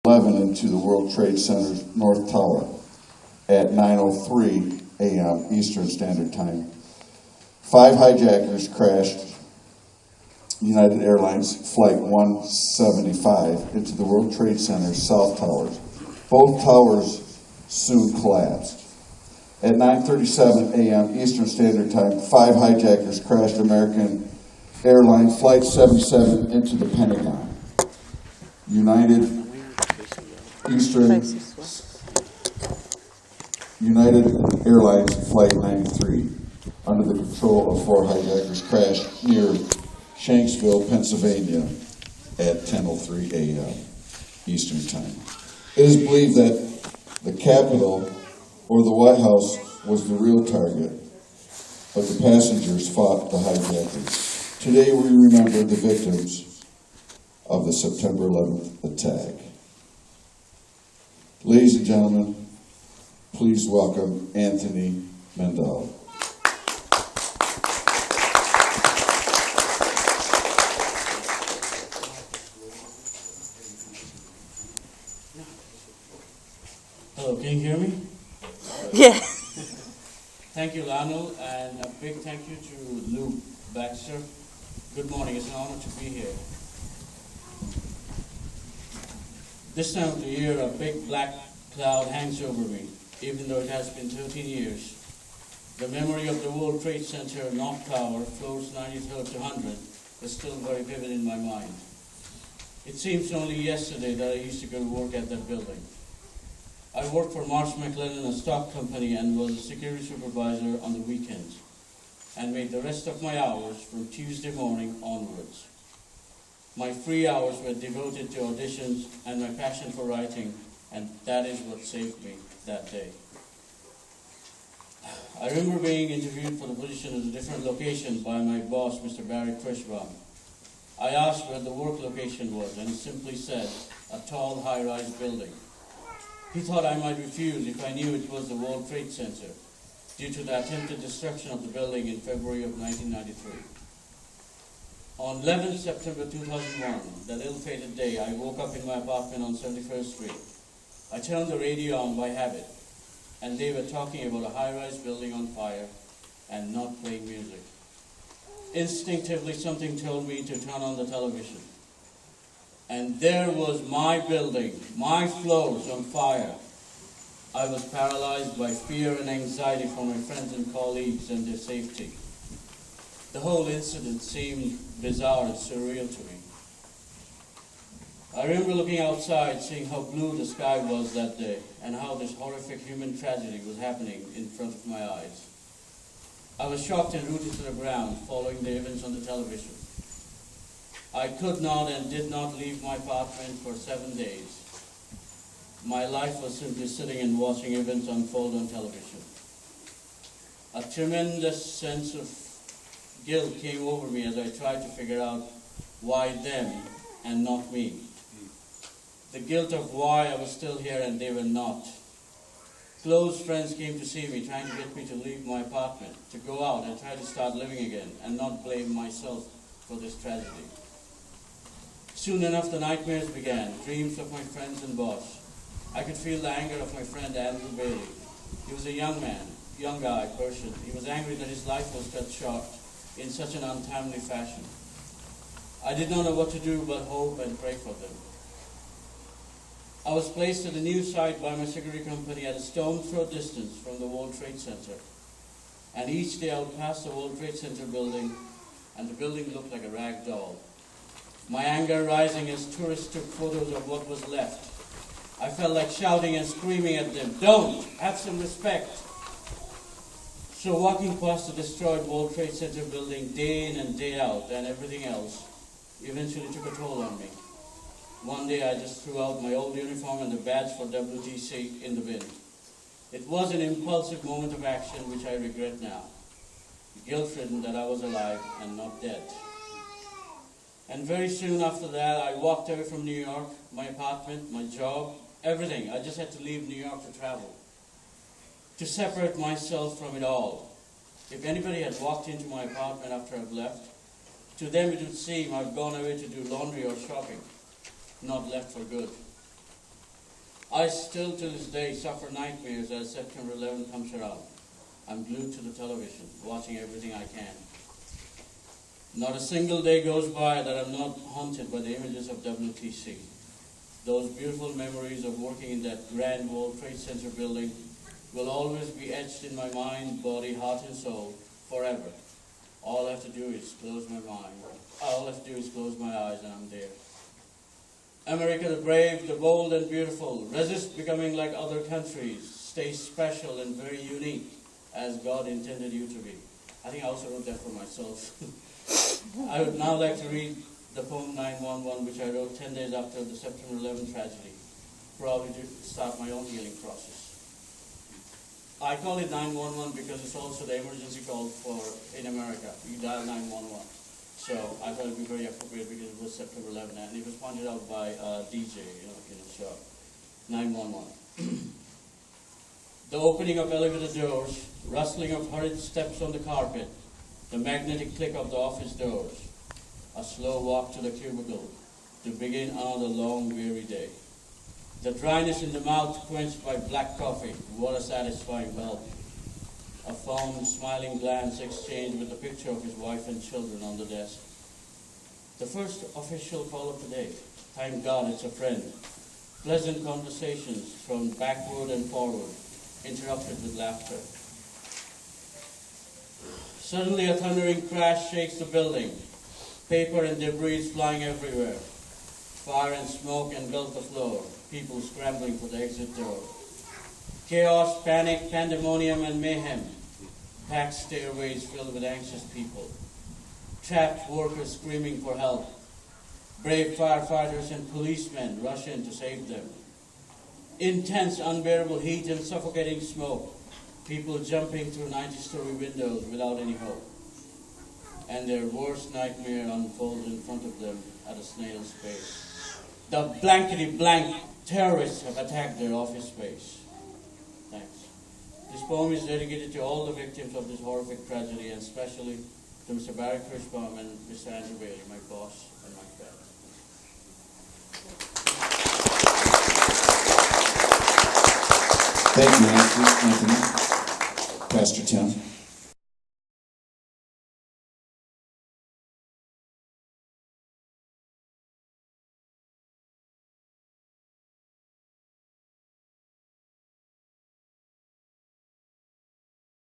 11 into the World Trade Center's North Tower at 9:03 a.m. Eastern Standard Time. 5 hijackers crashed United Airlines Flight 175 into the World Trade Center's South Towers. Both towers soon collapsed. At 9:37 a.m. Eastern Standard Time, 5 hijackers crashed American Airlines Flight 77 into the Pentagon. United Airlines Flight 93, under the control of 4 hijackers, crashed near Shanksville, Pennsylvania at 10:03 a.m. Eastern Time. It is believed that the Capitol or the White House was the real target, but the passengers fought the hijackers. Today we remember the victims of the September 11th attack. Ladies and gentlemen, please welcome Anthony Mondal. Hello, can you hear me? Yeah. Thank you, Lionel, and a big thank you to Lou Baxter. Good morning, it's an honor to be here. This time of the year, a big black cloud hangs over me, even though it has been 13 years. The memory of the World Trade Center North Tower, floors 93rd to 100th, is still very vivid in my mind. It seems only yesterday that I used to go to work at that building. I worked for Marsh McLennan, a stock company, and was a security supervisor on the weekends, and made the rest of my hours from Tuesday morning onwards. My free hours were devoted to auditions and my passion for writing, and that is what saved me that day. I remember being interviewed for the position at a different location by my boss, Mr. Barry Trishbaum. I asked where the work location was, and he simply said, a tall, high-rise building. He thought I might refuse if I knew it was the World Trade Center, due to the attempted destruction of the building in February of 1993. On 11 September 2001, that ill-fated day, I woke up in my apartment on 71st Street. I turned the radio on by habit, and they were talking about a high-rise building on fire and not playing music. Instinctively, something told me to turn on the television. And there was my building, my floors on fire. I was paralyzed by fear and anxiety for my friends and colleagues and their safety. The whole incident seemed bizarre and surreal to me. I remember looking outside, seeing how blue the sky was that day, and how this horrific human tragedy was happening in front of my eyes. I was shocked and rooted to the ground following the events on the television. I could not and did not leave my apartment for 7 days. My life was simply sitting and watching events unfold on television. A tremendous sense of guilt came over me as I tried to figure out why them and not me. The guilt of why I was still here and they were not. Close friends came to see me, trying to get me to leave my apartment, to go out and try to start living again and not blame myself for this tragedy. Soon enough, the nightmares began, dreams of my friends and boss. I could feel the anger of my friend Andrew Bailey. He was a young guy, Persian. He was angry that his life was cut short in such an untimely fashion. I did not know what to do but hope and pray for them. I was placed at a new site by my security company at a stone's throw distance from the World Trade Center. And each day I would pass the World Trade Center building, and the building looked like a rag doll. My anger rising as tourists took photos of what was left. I felt like shouting and screaming at them, "Don't! Have some respect!" So walking past the destroyed World Trade Center building day in and day out and everything else eventually took a toll on me. One day I just threw out my old uniform and the badge for WTC in the bin. It was an impulsive moment of action which I regret now. Guilt-ridden that I was alive and not dead. And very soon after that, I walked away from New York, my apartment, my job, everything. I just had to leave New York to travel, to separate myself from it all. If anybody had walked into my apartment after I've left, to them it would seem I've gone away to do laundry or shopping, not left for good. I still to this day suffer nightmares as September 11 comes around. I'm glued to the television, watching everything I can. Not a single day goes by that I'm not haunted by the images of WTC. Those beautiful memories of working in that grand World Trade Center building will always be etched in my mind, body, heart, and soul forever. All I have to do is close my mind. All I have to do is close my eyes and I'm there. America the brave, the bold and beautiful, resist becoming like other countries. Stay special and very unique as God intended you to be. I think I also wrote that for myself. I would now like to read the poem 911, which I wrote 10 days after the September 11 tragedy, probably to start my own healing process. I call it 911 because it's also the emergency call for in America. You dial 911. So I thought it would be very appropriate because it was September 11, and it was pointed out by DJ, in a show. 911. The opening of elevator doors, rustling of hurried steps on the carpet, the magnetic click of the office doors, a slow walk to the cubicle to begin another long, weary day. The dryness in the mouth quenched by black coffee, what a satisfying help. A fond, smiling glance exchanged with the picture of his wife and children on the desk. The first official call of the day. Thank God it's a friend. Pleasant conversations thrown backward and forward, interrupted with laughter. Suddenly a thundering crash shakes the building. Paper and debris flying everywhere. Fire and smoke engulf the floor. People scrambling for the exit door. Chaos, panic, pandemonium, and mayhem. Packed stairways filled with anxious people. Trapped workers screaming for help. Brave firefighters and policemen rush in to save them. Intense, unbearable heat and suffocating smoke. People jumping through 90-story windows without any hope. And their worst nightmare unfolds in front of them at a snail's pace. The blankety-blank terrorists have attacked their office space. Thanks. This poem is dedicated to all the victims of this horrific tragedy, and especially to Mr. Barry Kirschbaum and Mr. Andrew Bailey, my boss and my friend. Thank you, Anthony. Pastor Tim.